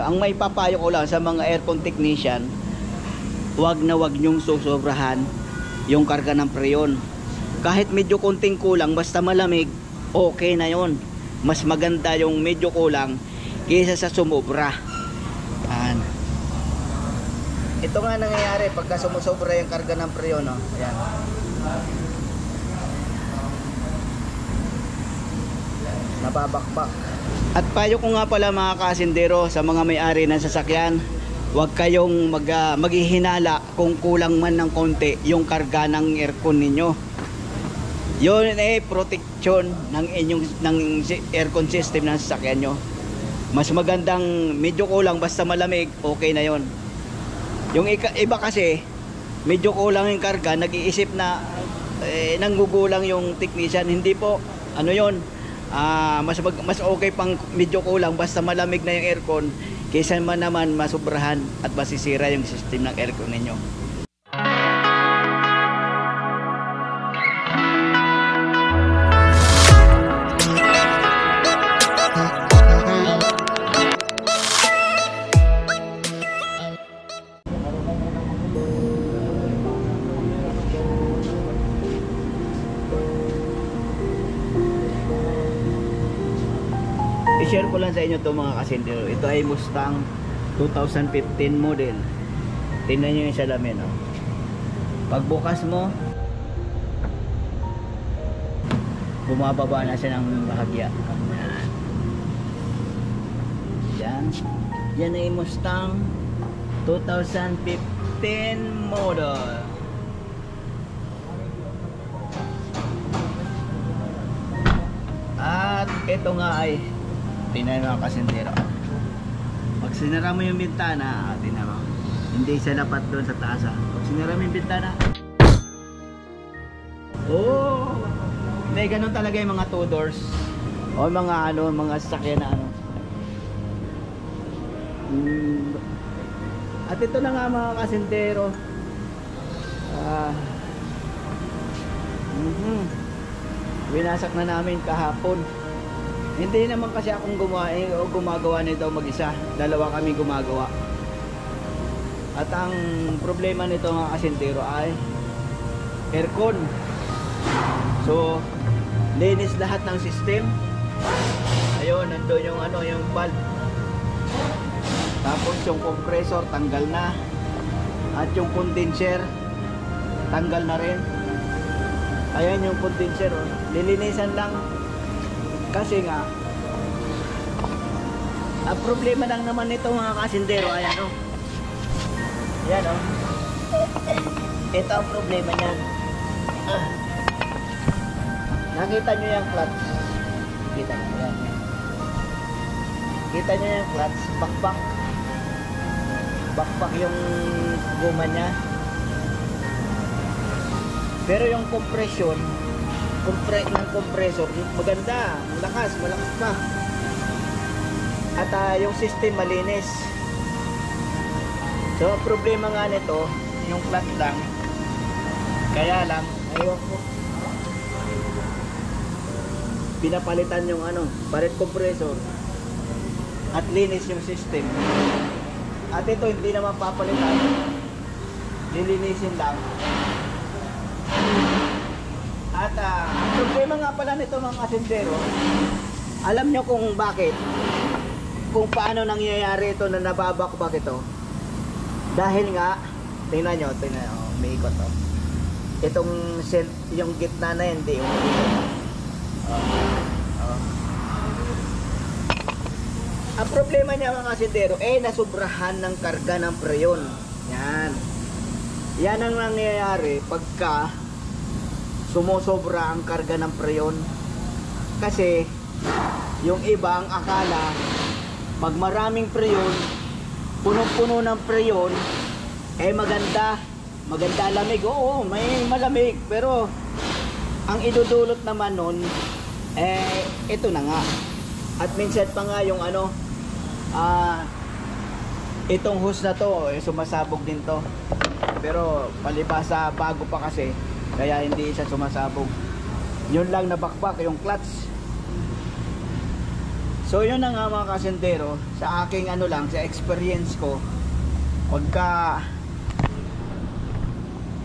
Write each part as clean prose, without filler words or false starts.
Ang may papayo ko lang sa mga aircon technician, wag na wag nyong susobrahan yung karga ng preyon. Kahit medyo konting kulang, basta malamig, okay na yon. Mas maganda yung medyo kulang kaysa sa sumobra. Yan. Ito nga nangyayari pagka sumusobra yung karga ng preyon, no? Ayan. Nababakbak. At payo ko nga pala mga kasindero sa mga may-ari ng sasakyan, huwag kayong maghihinala kung kulang man ng konti yung karga ng aircon ninyo. Yun protection ng inyong aircon system ng sasakyan nyo. Mas magandang medyo kulang basta malamig, okay na yon. Yung iba kasi medyo kulang yung karga, nag-iisip na nanggugulang yung technician. Hindi po, ano yon. Mas okay pang medyo kulang basta malamig na yung aircon kaysa man naman masubrahan at masisira yung system ng aircon ninyo. I-share ko lang sa inyo to mga kasindero. Ito ay Mustang 2015 model. Tingnan nyo yung salamin, oh. Pagbukas mo, bumababa na siya ng bahagya. Yan. Yan ay Mustang 2015 model. At ito nga ay, tingnan mo kasindero. Pag sinara mo yung bintana, tingnan mo, hindi siya dapat doon sa taas. Pag sinara mo yung bintana, oh, hindi, ganun talaga yung mga two doors o mga mga sasakyan na At ito na nga mga kasindero, winasak na namin kahapon. Hindi naman kasi akong gumagawa nito mag-isa. Dalawa kami gumagawa. At ang problema nito mga kasintero ay aircon. So, linis lahat ng system. Ayun, nandun yung yung valve. Tapos yung compressor tanggal na. At yung condenser tanggal na rin. Ayan yung condenser, oh. Lilinisan lang. Kasi nga, ang problema lang naman nito mga kasindero, ayan o. Ayan o. Ito ang problema niyan. Nakita nyo yung clutch. Kita nyo yan. Kita nyo yung clutch. Bakbak. Bakbak yung guma niya. Pero yung compression, ng compressor maganda, malakas pa. At yung system malinis. So ang problema nga nito, yung clutch lang. Kaya lang, ayun ko, pinapalitan yung palit compressor at linis yung system. At ito hindi naman papalitan, lilinisin lang. At problema nga pala nito mga kasindero, alam nyo kung bakit, kung paano nangyayari ito na nababakbak ito. Dahil nga, tingnan nyo, may ikot to. Itong yung gitna na hindi umiikot. Ang problema niya mga kasindero, nasubrahan ng karga ng preyon. Yan. Yan ang nangyayari pagka sumusobra ang karga ng preyon. Kasi yung iba ang akala pag maraming preyon, punong-puno ng preyon, maganda lamig. Oo, may malamig, pero ang idudulot naman nun ito na nga. At minsan pa nga yung itong hose na to sumasabog din to, pero palibasa bago pa kasi, kaya hindi siya sumasabog. Yun lang nabakbak yung clutch. So yun na nga mga kasendero, sa aking ano lang, sa experience ko, pagka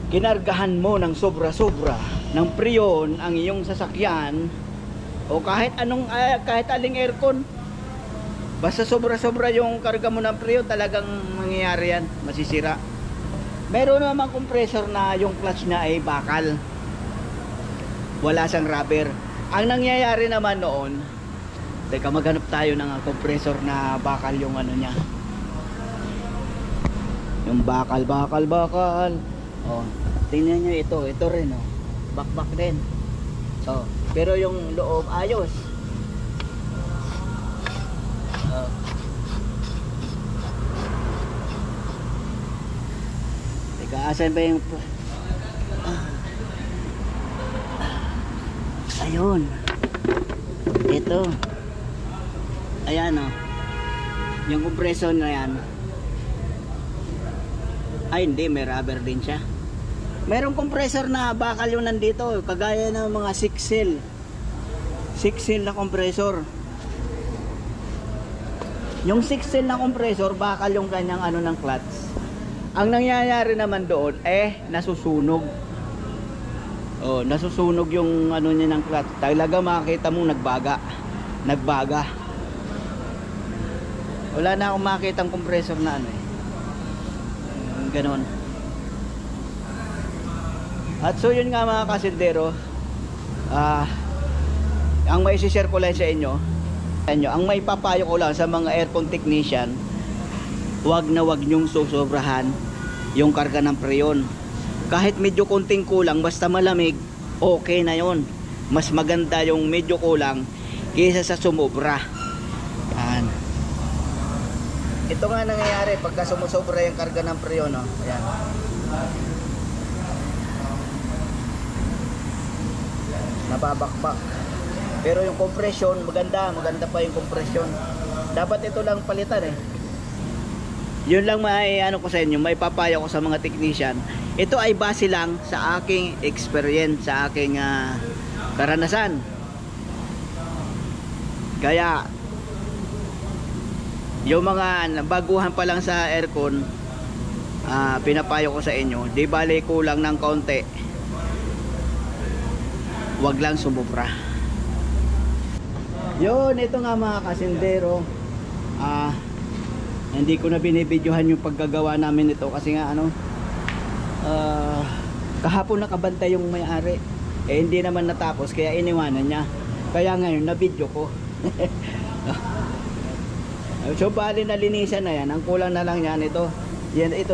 kinargahan mo ng sobra-sobra ng preyon ang iyong sasakyan o kahit kahit aling aircon, basta sobra-sobra yung karga mo ng preyon, talagang mangyayari yan, masisira. Meron naman compressor na yung clutch na ay bakal, wala siyang rubber. Ang nangyayari naman noon, teka, maghanap tayo ng compressor na bakal yung ano niya, yung bakal. Oh, tingnan nyo ito rin, oh, bakbak din. So, pero yung loob ayos. Oh. Teka, asan ba yung ayun, ito, ayan, oh, yung compressor na yan. Ay hindi, may rubber din siya. Merong compressor na bakal yung nandito, kagaya ng mga 6 seal na compressor. Yung 6 seal na compressor, bakal yung kanyang ano ng clutch. Ang nangyayari naman doon nasusunog. Oh, nasusunog yung ano niya ng clutch. Talaga makita mong nagbaga. Wala na akong makitang compressor na ano ganon. At so yun nga mga kasendero, ang may share ko lang sa inyo, ang may papayo ko lang sa mga aircon technician, wag nyong susobrahan yung karga ng preyon. Kahit medyo konting kulang, basta malamig, okay na yon. Mas maganda yung medyo kulang kaysa sa sumobra. Yan. Ito nga nangyayari pagka sumusobra yung karga ng preyon, no? Ayan. Nababakbak. Pero yung compression, maganda pa yung compression. Dapat ito lang palitan. Yun lang may ano ko sa inyo, may papayo ko sa mga technician. Ito ay base lang sa aking experience, sa aking karanasan. Kaya yung mga baguhan pa lang sa aircon, pinapayo ko sa inyo, di bali kulang ng kaunti, wag lang sumubra. Yun, ito nga mga kasendero, hindi ko na binibidyohan yung paggagawa namin ito kasi nga kahapon nakabantay yung may-ari, hindi naman natapos kaya iniwanan niya, kaya ngayon na video ko. So bali nalinisan na yan, ang kulang na lang yan ito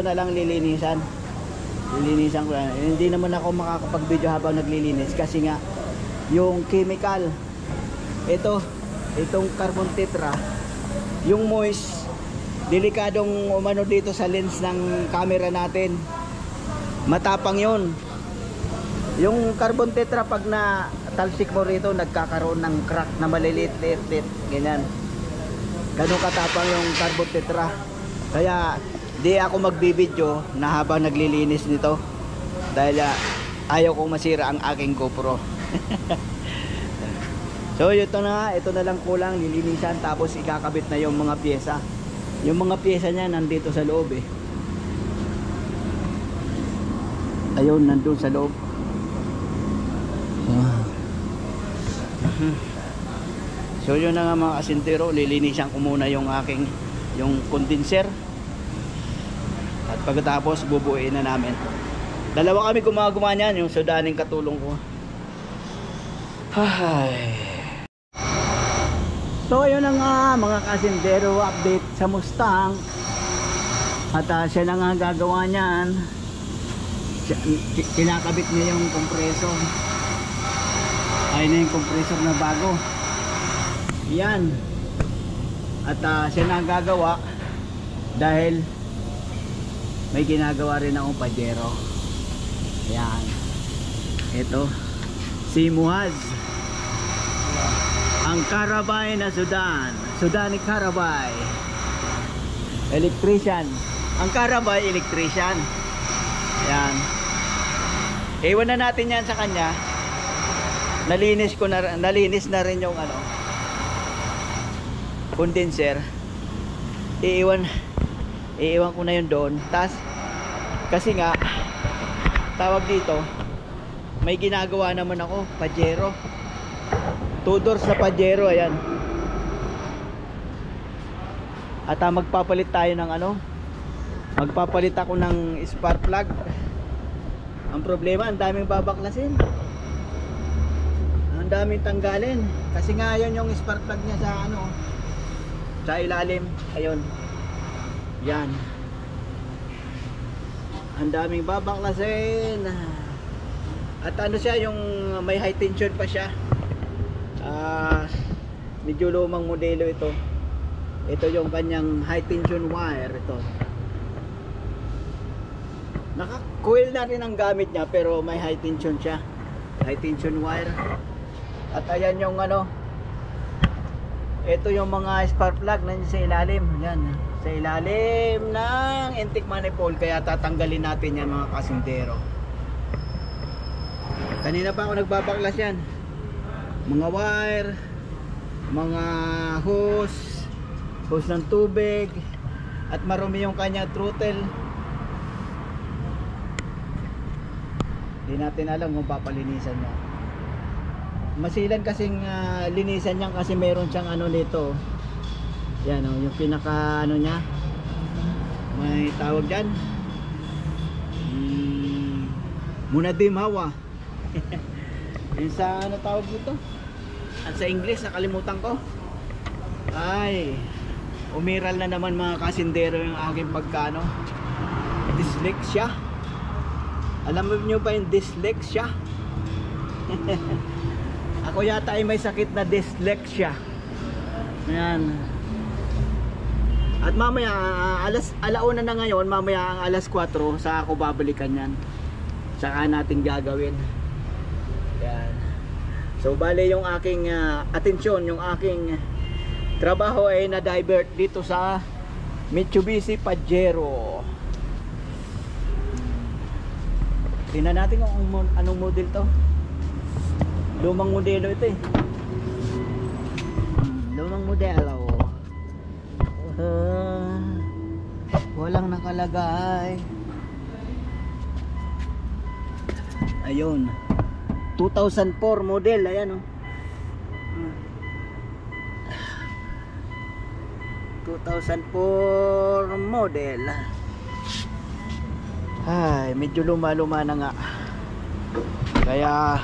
na lang lilinisan ko yan. Hindi naman ako makakapag-video habang naglilinis kasi nga yung chemical, itong carbon tetra, yung moist, delikadong umano dito sa lens ng camera natin, matapang yun. Yung carbon tetra pag na talsik mo rito, nagkakaroon ng crack na maliliit, ganyan. Ganun katapang yung carbon tetra. Kaya di ako magbibideo na habang naglilinis nito dahil ayaw kong masira ang aking GoPro. So ito na lang kulang, lilinisan tapos ikakabit na yung mga pyesa. Yung mga pyesa niya nandito sa loob ayun, nandun sa loob. So yun na nga mga kasentero, lilinisan ko muna yung condenser. At pagkatapos bubuuin na namin. Dalawa kami gumagawa niyan, yung sudaning katulong ko. So yun na nga mga kasentero, update sa Mustang. At siya na nga gagawa niyan. Kinakabit niya yung compressor. Ayun na yung compressor na bago. Yan. At siya na gagawa dahil may ginagawa rin akong pajero. Yan. Ito si Muaz, ang Carabay na Sudani Carabay electrician. Ang Carabay electrician. Yan. Iwan na natin yan sa kanya. Nalinis na rin yung condenser, iiwan ko na yun doon. Tas kasi nga tawag dito, may ginagawa naman ako, Pajero, 2 doors na Pajero, ayan. At magpapalit tayo ng ano, magpapalit ako ng spark plug. Ang problema, ang daming babaklasin, ang daming tanggalin, kasi nga yun yung spark plug niya sa ano, sa ilalim, ayun, yan. Ang daming babaklasin. At ano siya, yung may high tension pa siya. Medyo lumang modelo ito. Ito yung kanyang high tension wire. Ito, naka-coil na rin ang gamit niya, pero may high tension siya, high tension wire. At ayan yung ano, ito yung mga spark plug na sa ilalim. Yan, sa ilalim ng intake manifold. Kaya tatanggalin natin yan, mga kasindero. Kanina pa ako nagbabaklas yan, mga wire, mga hose ng tubig, at marumi yung kanya throttle. Hindi natin alam kung papalinisan niya. Masilan kasing linisan niya, kasi meron siyang ano nito. Yan o, yung pinaka ano niya, may tawag dyan, munadim hawa. Yung sa ano tawag dito, at sa English nakalimutan ko. Ay, umiral na naman, mga kasindero, yung aking pagkano, dyslexia. Alam mo nyo ba yung dyslexia? Ako yata ay may sakit na dyslexia. Ayan. At mamaya, alauna na ngayon, mamaya ang alas 4, saka ako babalikan yan. Saka natin gagawin. Ayan. So bale yung aking atensyon, yung aking trabaho ay na-divert dito sa Mitsubishi Pajero. Tingnan natin kung anong model to. Lumang modelo ito eh. Lumang modelo. Walang nakalagay. Ayun, 2004 model. Ayan o, 2004 model. Ay, medyo luma-luma na nga. Kaya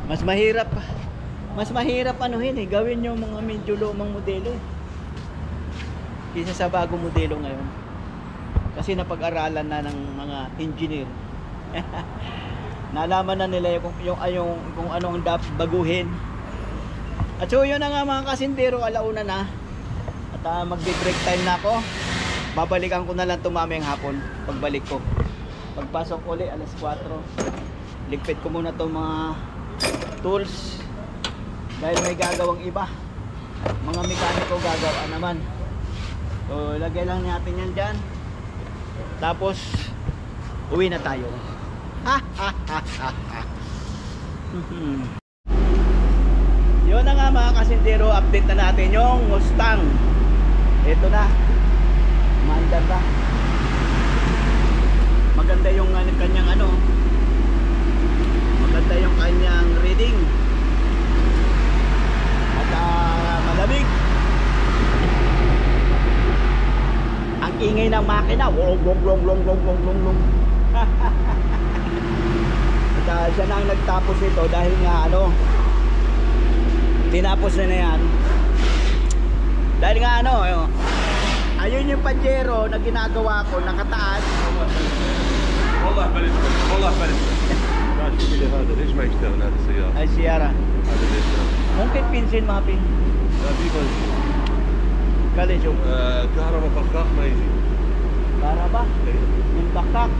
mas mahirap anuhin eh, gawin yung mga medyo lumang modelo eh, kaysa sa bagong modelo ngayon. Kasi napag-aralan na ng mga engineer. Nalaman na nila kung ano ang dapat baguhin. At so yun na nga, mga kasindero, alauna na. At magbe-break time na ako. Babalikan ko na lang ito mamayang hapon. Pagbalik ko, pagpasok uli alas 4, ligpit ko muna itong mga tools, dahil may gagawang iba, mga mekaniko gagawa naman. So lagay lang natin yan dyan, tapos uwi na tayo. Yun na nga, mga kasindero, update na natin yung Mustang. Ito na, maandar na. Maganda yung kanyang ano, maganda yung kanyang reading. At malamig. Ang ingay ng makina, wong wong wong wong wong wong wong wong. At siya na ang nagtapos ito, dahil nga ano, tinapos na yan. Dahil nga ano, ayun yung Pajero na ginagawa ko, nakataas. والله بلد والله بلد لا شوفي لي هذا ليش ما يشتغل هذا السيارة؟ Ay siyara. هذا ليش لا؟ ممكن بنزين ما في؟ لا في بنزين. Kali شوف. كهرباء بخاخ ما يجي. كهرباء؟ من بخاخ.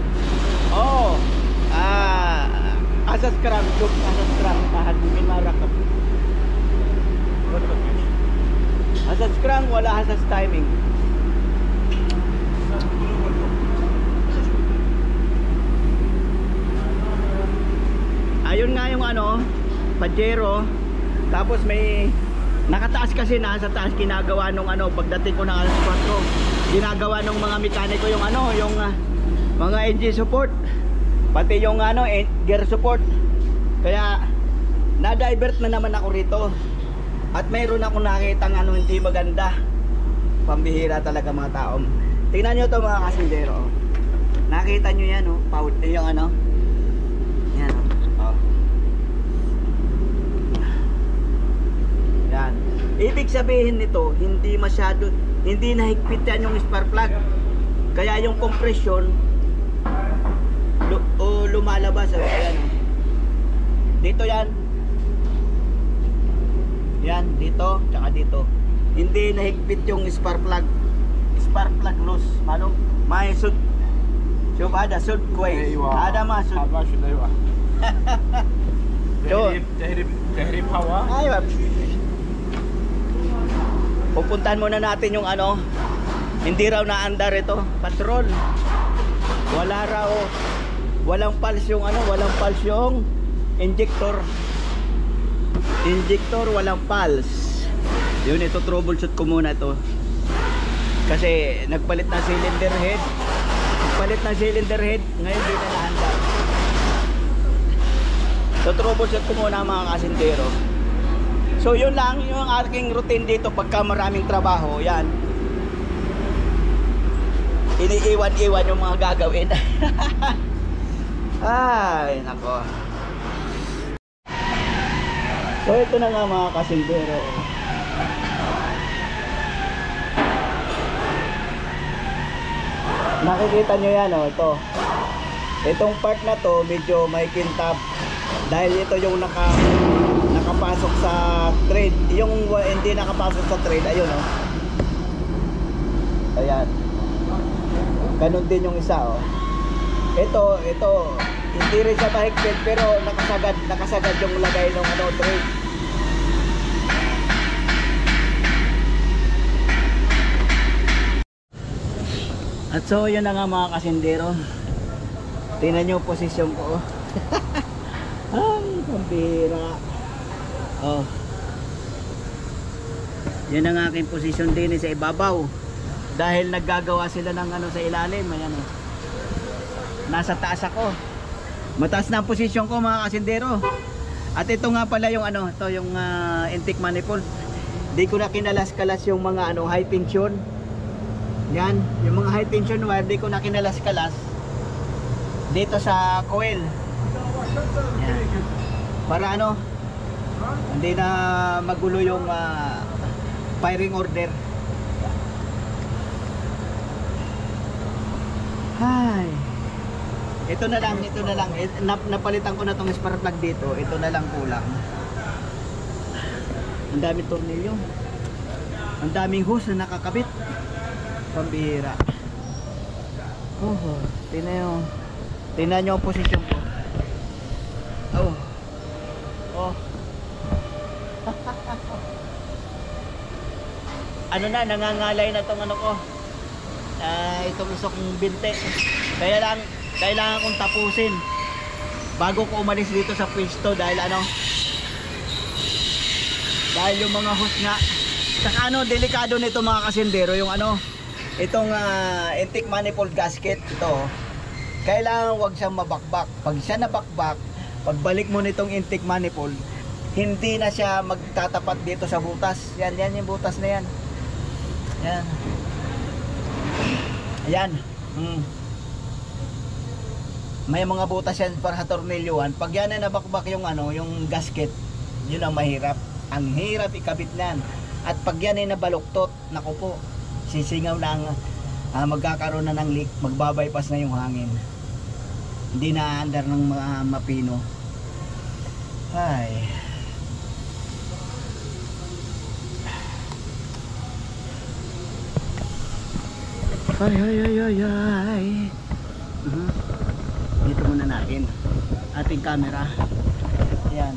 Oh. Asas kram, شوف asas kram tahan min ma rakab. Asas kram wala asas timing. Ayun nga yung ano, Pajero. Tapos may Nakataas kasi, nasa taas ginagawa nung ano, pagdating ko ng alas 4, ginagawa nung mga mekaniko yung ano, yung mga engine support, pati yung ano, gear support. Kaya na-divert na naman ako rito. At mayroon ako nakitang ano, hindi maganda. Pambihira talaga mga taong. Tingnan nyo to mga kasindero. Nakita nyo yan, oh, yung ano. Yan, oh. Yan. Ibig sabihin nito, hindi masyado, hindi nahigpit yan yung spark plug. Kaya yung compression lumalabas. Ayan. Dito yan. Yan, dito, tsaka dito. Hindi nahigpit yung spark plug. Spark plug loose. Ano? May sud. Shub ada sud kway. Ada ma sud. Aba should I wa. So, Tehrib hawa. ay, pupuntahan muna natin yung ano. Hindi raw naandar ito. Patrol. Wala raw. Walang pulse yung ano. Walang pulse yung injector. Injector, walang pulse. Yun, ito troubleshoot ko muna ito. Kasi nagpalit na cylinder head. Nagpalit na cylinder head. Ngayon di na naandar. So troubleshoot ko muna mga kasindero. So yun lang yung aking routine dito pagka maraming trabaho. Yan. Iniiwan-iwan yung mga gagawin. Ay, nako. So ito na nga mga kasindero. Nakikita nyo yan, oh, ito. Itong part na to medyo may kintab dahil ito yung nakapasok sa thread. Yung hindi nakapasok sa thread, ayun, oh. Ayan. Ganun din yung isa, oh. Ito hindi rin siya mahigpit pero nakasagad yung lagay ng ano, thread. At so yun na nga mga kasindero. Tingnan nyo yung posisyon ko. Ay, pambira. Oh. Yan ang aking posisyon din sa ibabaw. Dahil naggagawa sila ng ano sa ilalim. Ayan, oh. Nasa taas ako. Mataas na ang posisyon ko mga kasindero. At ito nga pala yung ano, ito yung intake manifold. Di ko na kinalas-kalas yung mga ano, high tension. Yan, yung mga high tension wire, di ko na kinalas-kalas dito sa coil. Yan. Para ano, hindi na magulo yung firing order. Hay. Ito na lang. Napalitan ko na tong spark plug dito. Ito na lang kulang. Ang daming tornilyo. Ang daming hose na nakakabit. Pambihira. Oh, tingnan nyo ang posisyon ko. Oh. Oh. Ano na, nangangalay na tong ano ko. Itong isok binte. Kaya lang, kailangan kong tapusin bago ko umalis dito sa pwesto dahil ano, dahil yung mga hose nga. Saka ano, delikado nito mga kasindero, yung ano, itong intake manifold gasket ito, kailangan wag siyang mabakbak. Pag siya nabakbak, pagbalik mo nitong intake manifold, hindi na siya magtatapat dito sa butas. Yan yung butas na yan. Yan. Ayan. May mga butas yan para sa tornilyuhan. Pag yan na nabakbak yung ano, yung gasket, yun ang mahirap. Ang hirap ikabit nan. At pag yan ay nabaluktot, naku po, sisingaw na ang magkakaroon na ng leak, magbabypass na yung hangin. Hindi na aandar ng mapino. Ay. Ay. Dito muna natin ating camera. Ayan.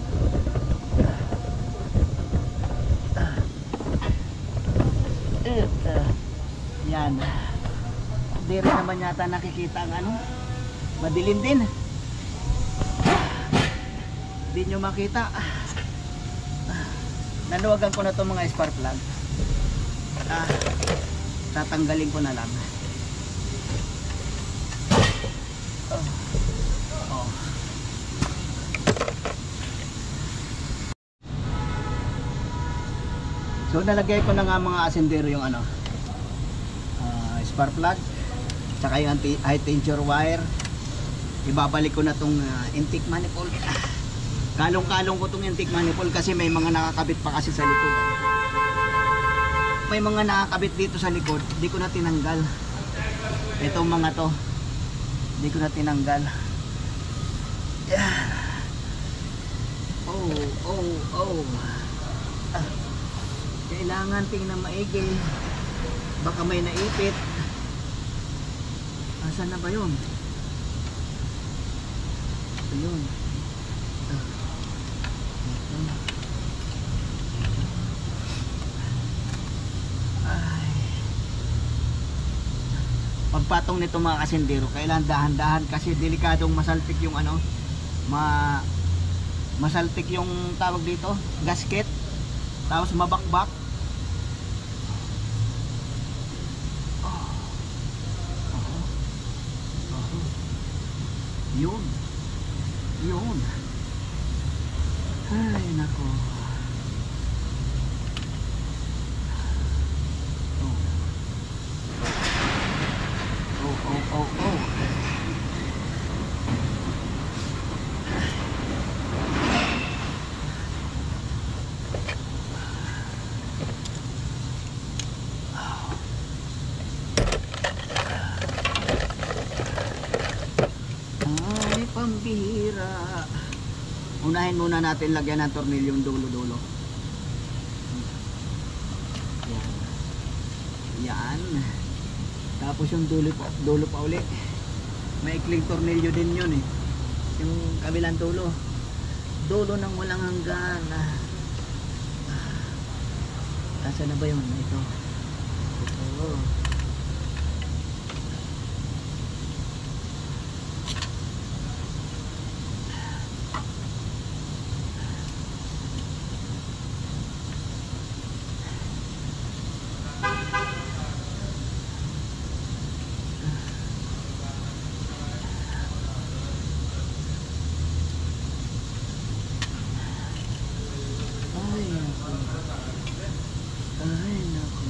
Yan. Hindi rin naman yata nakikita ang ano, madilim din. Hindi nyo makita. naluwagan ko na itong mga spark plug. Tatanggalin ko na lang. Oh. So nalagay ko na nga mga asindero yung ano, spark plug, tsaka yung high tension wire. Ibabalik ko na tong intake manifold. Kalong-kalong ko tong intake manifold kasi may mga nakakabit pa kasi sa likod. May mga nakakabit dito sa likod, di ko na tinanggal. Itong mga to, di ko na tinanggal. Yan. Oh. Kailangan tingnan maigi. Baka may naipit. Asan na ba yun? Ayun. Ay. Pagpatong nito mga kasindero, kailangan dahan-dahan kasi delikadong masalpik yung ano, masalpik yung tawag dito, gasket. Tapos mabakbak. Yun. Ay nako. Oh. Ay, pambihira. Unahin muna natin lagyan ng tornilyo yung dulo-dulo. Yan. Tapos yung dulo pa uli. Maikling tornilyo din yun eh. Yung kabilang dulo. Dulo ng walang hanggan. Asa na ba yun? Ito. Ay nako.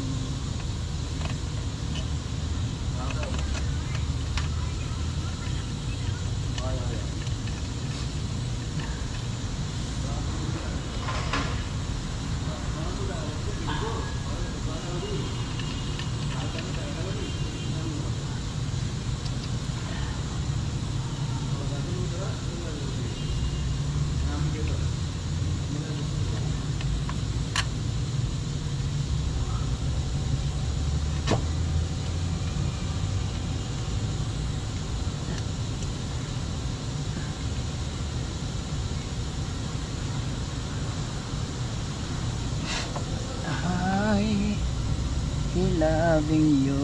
Loving you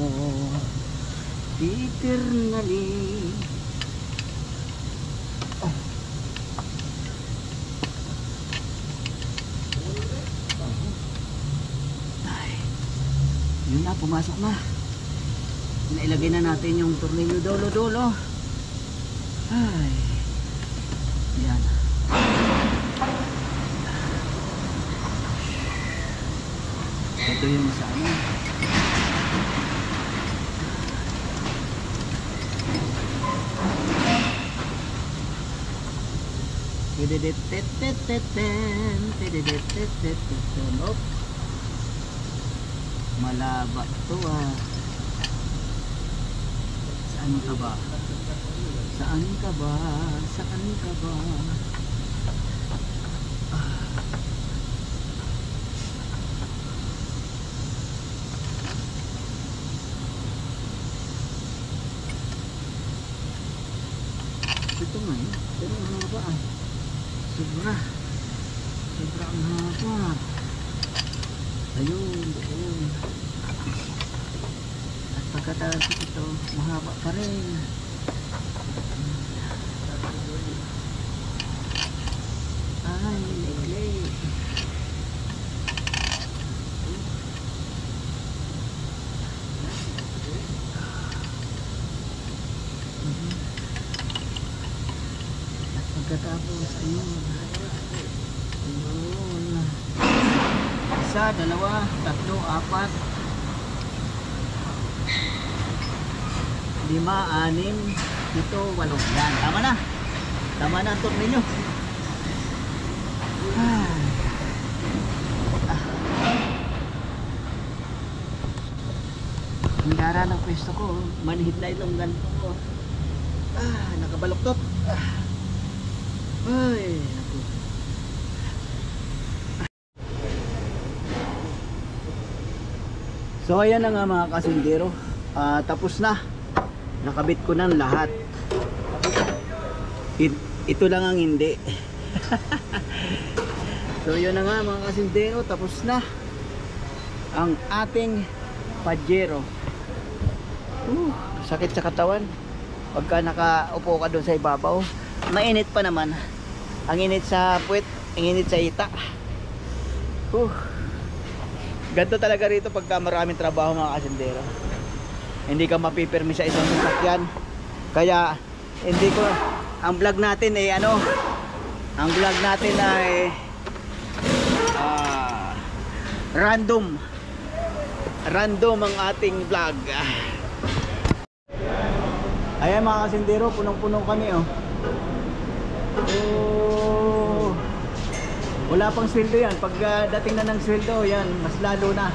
eternally. Ay, yun na, pumasok na. Nailagay na natin yung tornilyo dulo-dulo. Ay, yan. Ito yung sa ano. Oh. Malaba to ah. Saan ka ba? Saan ka ba? Saan ka ba? Ito nga eh. Pero ang haba ah. Sobra ang haba. Ayun, doon. At pagkatapos ito, mahaba pa rin. Ay, leg. Pagkatapos, ayun. Isa, dalawa, tatlo, apat, 5, 6, 7, 8. Yan, tama na. Tama na ang turn ninyo. Ang gara ng pwesto ko, manhid na itong ganito ko. Nakabaluktot. Ay, naku. So ayan na nga mga kasindero. Tapos na. Nakabit ko ng lahat. Ito lang ang hindi. So yun na nga mga kasindero, tapos na ang ating Pajero. Sakit sa katawan pagka nakaupo ka doon sa ibabaw. Mainit pa naman. Ang init sa puwet, ang init sa ita. Ganto talaga rito pagka maraming trabaho mga kasindero. Hindi ka mapipirmi sa isang sasakyan. Kaya hindi ko, ang vlog natin ay ang vlog natin ay random ang ating vlog. Ayan mga kasindero, punong-puno kami wala pang sweldo yan. Pag dating na ng sweldo yan, mas lalo na.